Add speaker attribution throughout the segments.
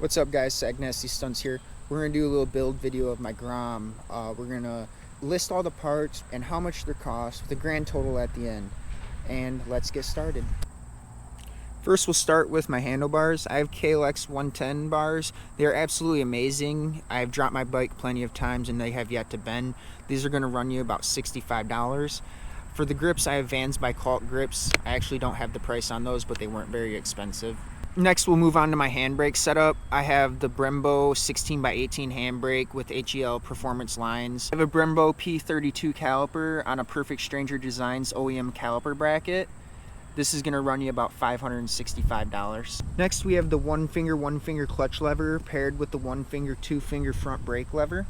Speaker 1: What's up guys, Nasty Stunts here. We're going to do a little build video of my Grom. We're going to list all the parts and how much they cost with a grand total at the end. And let's get started. First we'll start with my handlebars. I have KLX 110 bars. They're absolutely amazing. I've dropped my bike plenty of times and they have yet to bend. These are going to run you about $65. For the grips, I have Vans by Colt grips. I actually don't have the price on those, but they weren't very expensive. Next, we'll move on to my handbrake setup. I have the Brembo 16x18 handbrake with HEL performance lines. I have a Brembo P32 caliper on a Perfect Stranger Designs OEM caliper bracket. This is going to run you about $565. Next, we have the one finger clutch lever paired with the one finger, two finger front brake lever.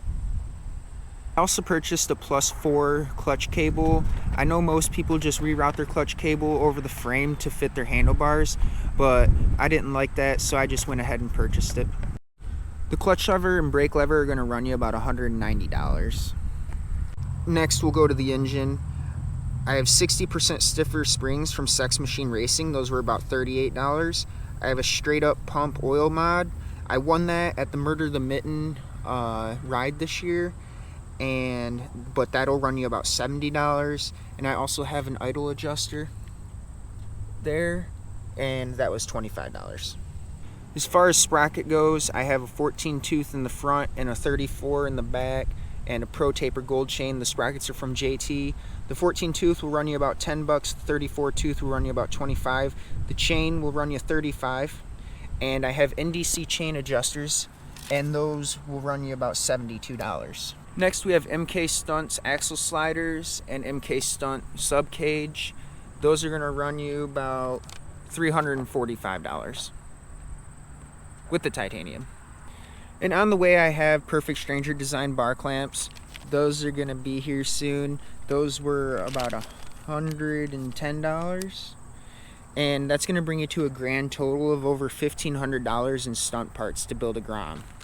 Speaker 1: I also purchased a +4 clutch cable. I know most people just reroute their clutch cable over the frame to fit their handlebars, but I didn't like that, so I just went ahead and purchased it. The clutch lever and brake lever are going to run you about $190. Next, we'll go to the engine. I have 60% stiffer springs from Sex Machine Racing. Those were about $38. I have a straight up pump oil mod. I won that at the Murder the Mitten ride this year. But that'll run you about $70. And I also have an idle adjuster there, and that was $25. As far as sprocket goes, I have a 14 tooth in the front and a 34 in the back and a Pro Taper gold chain. The sprockets are from JT. The 14 tooth will run you about $10. The 34 tooth will run you about $25. The chain will run you $35. And I have NDC chain adjusters, and those will run you about $72. Next, we have MK Stunt's axle sliders and MK Stunt sub cage. Those are going to run you about $345 with the titanium. And on the way, I have Perfect Stranger Design bar clamps. Those are going to be here soon. Those were about $110. And that's going to bring you to a grand total of over $1,500 in stunt parts to build a Grom.